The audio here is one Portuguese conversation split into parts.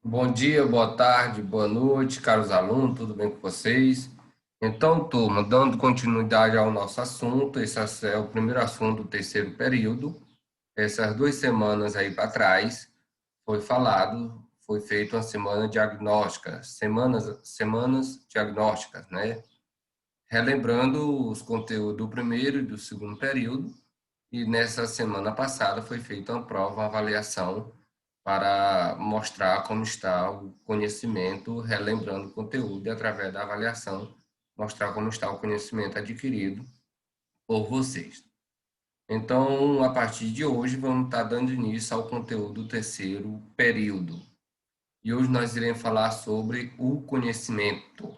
Bom dia, boa tarde, boa noite, caros alunos, tudo bem com vocês? Então, turma, dando continuidade ao nosso assunto, esse é o primeiro assunto do terceiro período. Essas 2 semanas aí para trás foi feita uma semana diagnóstica, semanas diagnósticas, né? Relembrando os conteúdos do primeiro e do segundo período, e nessa semana passada foi feita uma prova, uma avaliação para mostrar como está o conhecimento, relembrando o conteúdo e através da avaliação mostrar como está o conhecimento adquirido por vocês. Então, a partir de hoje, vamos estar dando início ao conteúdo do terceiro período. E hoje nós iremos falar sobre o conhecimento.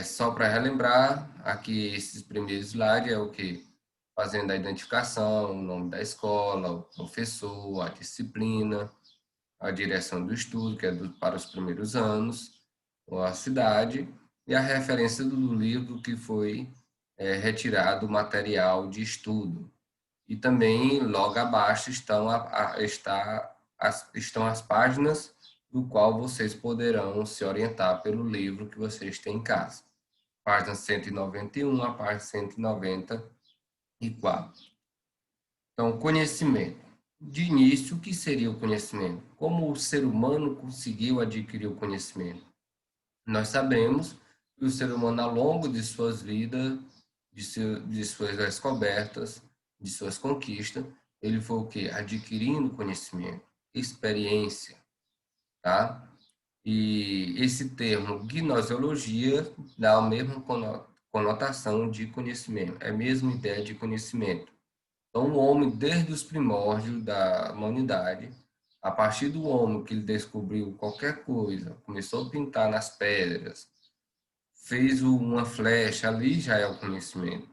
Só para relembrar, aqui esses primeiros slides é o que? Fazendo a identificação, o nome da escola, o professor, a disciplina, a direção do estudo, que é para os primeiros anos, a cidade, e a referência do livro que foi retirado o material de estudo. E também, logo abaixo, estão as páginas do qual vocês poderão se orientar pelo livro que vocês têm em casa. Página 191 a página 194. Então, conhecimento. De início, o que seria o conhecimento? Como o ser humano conseguiu adquirir o conhecimento? Nós sabemos que o ser humano, ao longo de suas vidas, de suas descobertas, de suas conquistas, ele foi o quê? Adquirindo conhecimento, experiência, tá? E esse termo gnoseologia dá a mesma conotação de conhecimento, é a mesma ideia de conhecimento. Então, o homem, desde os primórdios da humanidade, a partir do homem que ele descobriu qualquer coisa, começou a pintar nas pedras, fez uma flecha, ali já é o conhecimento.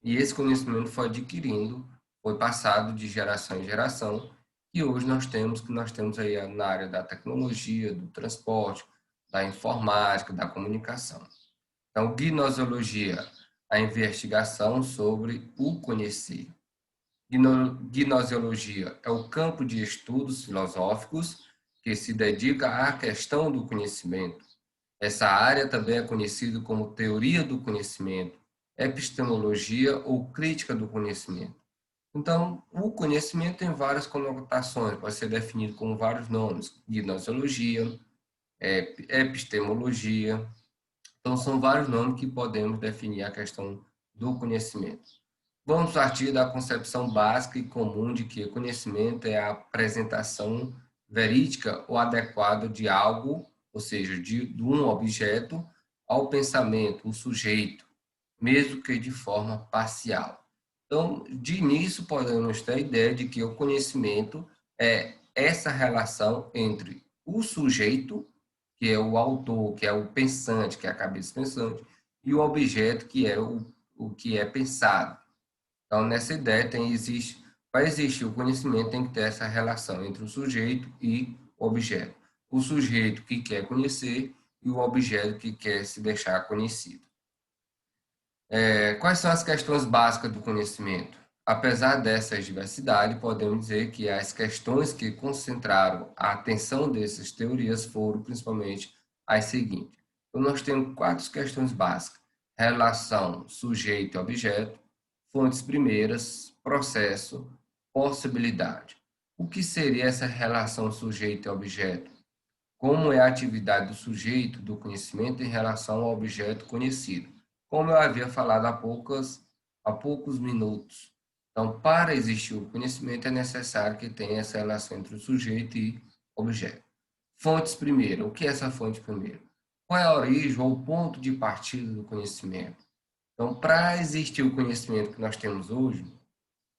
E esse conhecimento foi adquirindo, foi passado de geração em geração, e hoje nós temos aí na área da tecnologia, do transporte, da informática, da comunicação. Então, gnoseologia, a investigação sobre o conhecer. Gnoseologia é o campo de estudos filosóficos que se dedica à questão do conhecimento. Essa área também é conhecida como teoria do conhecimento, epistemologia ou crítica do conhecimento. Então, o conhecimento tem várias conotações, pode ser definido com vários nomes: gnoseologia, epistemologia. Então, são vários nomes que podemos definir a questão do conhecimento. Vamos partir da concepção básica e comum de que conhecimento é a apresentação verídica ou adequada de algo, ou seja, de um objeto, ao pensamento, o sujeito, mesmo que de forma parcial. Então, de início, podemos ter a ideia de que o conhecimento é essa relação entre o sujeito, que é o autor, que é o pensante, que é a cabeça pensante, e o objeto, que é o que é pensado. Então, nessa ideia, para existir o conhecimento, tem que ter essa relação entre o sujeito e o objeto. O sujeito que quer conhecer e o objeto que quer se deixar conhecido. Quais são as questões básicas do conhecimento? Apesar dessa diversidade, podemos dizer que as questões que concentraram a atenção dessas teorias foram principalmente as seguintes. Então, nós temos 4 questões básicas: relação sujeito e objeto, fontes primeiras, processo, possibilidade. O que seria essa relação sujeito e objeto? Como é a atividade do sujeito do conhecimento em relação ao objeto conhecido? Como eu havia falado há poucos minutos. Então, para existir o conhecimento, é necessário que tenha essa relação entre o sujeito e objeto. Fontes primeiro. O que é essa fonte primeiro? Qual é a origem ou o ponto de partida do conhecimento? Então, para existir o conhecimento que nós temos hoje,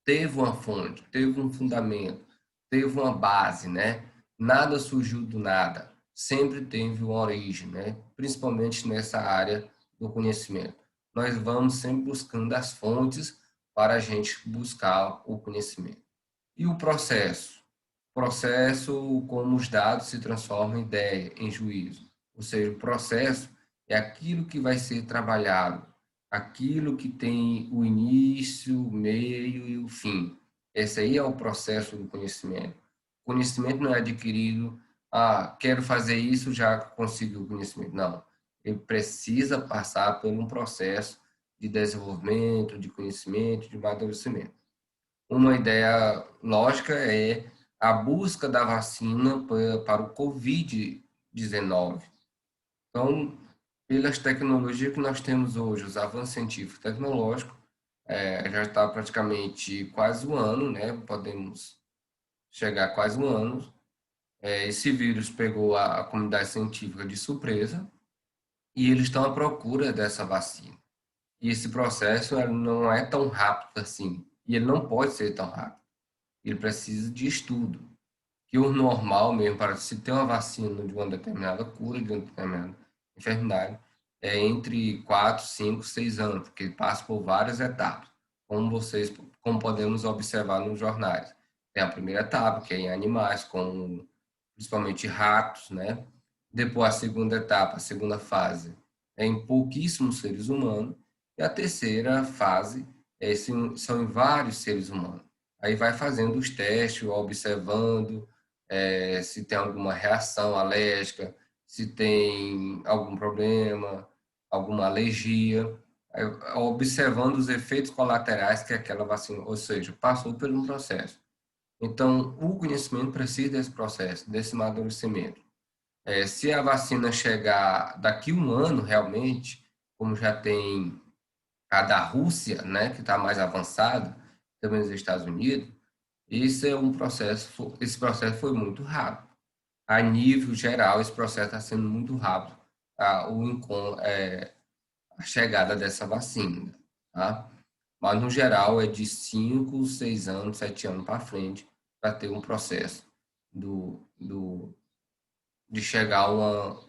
teve uma fonte, teve um fundamento, teve uma base, né? Nada surgiu do nada, sempre teve uma origem, né? Principalmente nessa área do conhecimento. Nós vamos sempre buscando as fontes para a gente buscar o conhecimento. E o processo? Processo como os dados se transformam em ideia, em juízo. Ou seja, o processo é aquilo que vai ser trabalhado, aquilo que tem o início, o meio e o fim. Esse aí é o processo do conhecimento. O conhecimento não é adquirido quero fazer isso, já consigo o conhecimento. Não, ele precisa passar por um processo de desenvolvimento, de conhecimento, de amadurecimento. Uma ideia lógica é a busca da vacina para o Covid-19. Então, pelas tecnologias que nós temos hoje, os avanços científicos e tecnológicos, já está praticamente quase um ano, né? Podemos chegar a quase um ano. Esse vírus pegou a comunidade científica de surpresa e eles estão à procura dessa vacina. E esse processo não é tão rápido assim. E ele não pode ser tão rápido. Ele precisa de estudo. Que o normal mesmo, para se ter uma vacina de uma determinada cura, de uma determinada enfermidade, é entre 4, 5, 6 anos, porque passa por várias etapas, como podemos observar nos jornais. Tem a primeira etapa, que é em animais, como principalmente ratos, né? Depois a segunda etapa, a segunda fase, é em pouquíssimos seres humanos, e a terceira fase são em vários seres humanos. Aí vai fazendo os testes, observando se tem alguma reação alérgica, se tem algum problema, alguma alergia, observando os efeitos colaterais que aquela vacina, ou seja, passou por um processo. Então, o conhecimento precisa desse processo, desse amadurecimento. Se a vacina chegar daqui a um ano, realmente, como já tem a da Rússia, né, que está mais avançada, também nos Estados Unidos, esse processo foi muito rápido. A nível geral, esse processo está sendo muito rápido, tá? A chegada dessa vacina, tá? Mas, no geral, é de 5, 6 anos, 7 anos para frente, para ter um processo de chegar a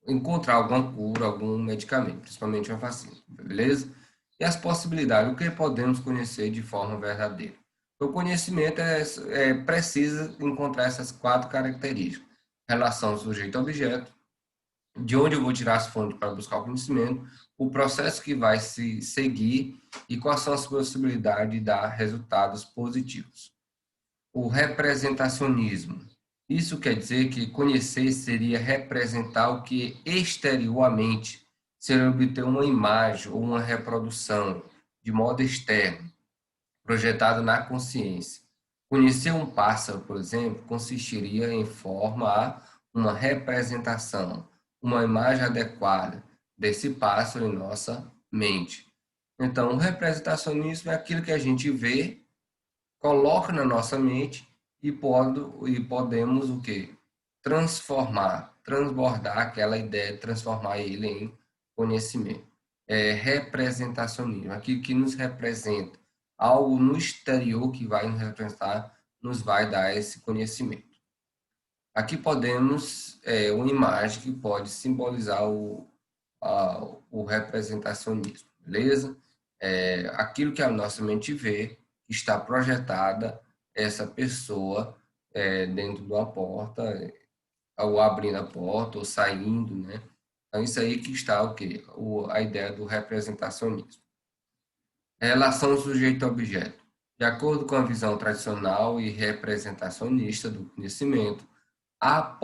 encontrar alguma cura, algum medicamento, principalmente uma vacina, beleza? E as possibilidades, o que podemos conhecer de forma verdadeira? O conhecimento precisa encontrar essas 4 características: relação sujeito-objeto, de onde eu vou tirar as fontes para buscar o conhecimento, o processo que vai se seguir e quais são as possibilidades de dar resultados positivos. O representacionismo. Isso quer dizer que conhecer seria representar o que exteriormente seria obter uma imagem ou uma reprodução de modo externo, projetado na consciência. Conhecer um pássaro, por exemplo, consistiria em formar uma representação, uma imagem adequada desse pássaro em nossa mente. Então, o representacionismo é aquilo que a gente vê, coloca na nossa mente e podemos o quê? Transformar, transbordar aquela ideia, transformar ele em conhecimento. É representacionismo, aquilo que nos representa, algo no exterior que vai nos representar, nos vai dar esse conhecimento. Aqui podemos uma imagem que pode simbolizar o representacionismo, beleza? Aquilo que a nossa mente vê, está projetada essa pessoa dentro de uma porta, ou abrindo a porta, ou saindo, né? Então, isso aí que está o quê? A ideia do representacionismo. Relação sujeito-objeto. De acordo com a visão tradicional e representacionista do conhecimento, há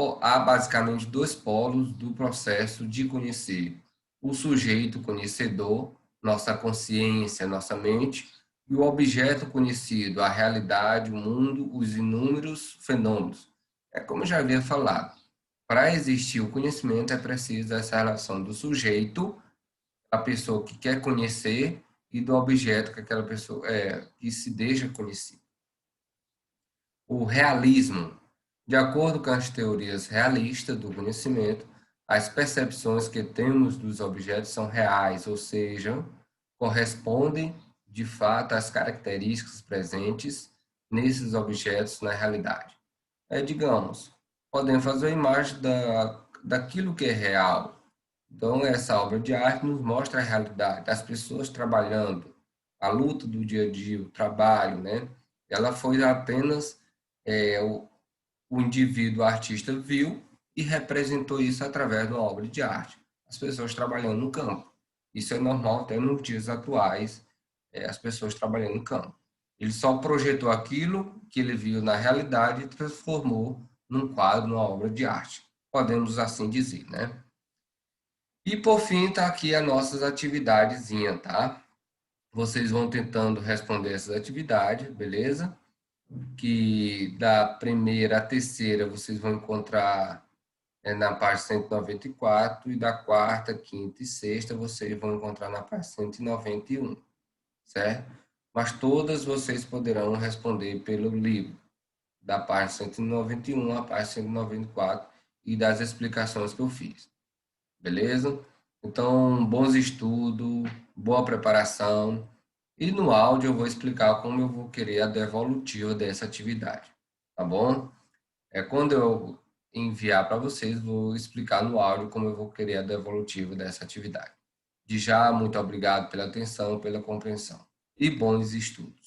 basicamente 2 polos do processo de conhecer: o sujeito conhecedor, nossa consciência, nossa mente, e o objeto conhecido, a realidade, o mundo, os inúmeros fenômenos. É como eu já havia falado, para existir o conhecimento é preciso essa relação do sujeito, a pessoa que quer conhecer, e do objeto que aquela pessoa que se deixa conhecer. O realismo. De acordo com as teorias realistas do conhecimento, as percepções que temos dos objetos são reais, ou seja, correspondem de fato às características presentes nesses objetos na realidade. Digamos, podemos fazer uma imagem daquilo que é real. Então, essa obra de arte nos mostra a realidade das pessoas trabalhando, a luta do dia a dia, o trabalho, né? Ela foi apenas o indivíduo artista viu e representou isso através de uma obra de arte. As pessoas trabalhando no campo. Isso é normal até nos dias atuais, as pessoas trabalhando no campo. Ele só projetou aquilo que ele viu na realidade e transformou num quadro, numa obra de arte. Podemos assim dizer, né? E por fim, está aqui as nossas atividadezinha, tá? Vocês vão tentando responder essas atividades, beleza? Que da primeira à terceira vocês vão encontrar na parte 194 e da quarta, quinta e sexta vocês vão encontrar na parte 191, certo? Mas todas vocês poderão responder pelo livro, da parte 191 à parte 194 e das explicações que eu fiz, beleza? Então, bons estudos, boa preparação. E no áudio eu vou explicar como eu vou querer a devolutiva dessa atividade, tá bom? Quando eu enviar para vocês, vou explicar no áudio como eu vou querer a devolutiva dessa atividade. De já, muito obrigado pela atenção, pela compreensão. E bons estudos.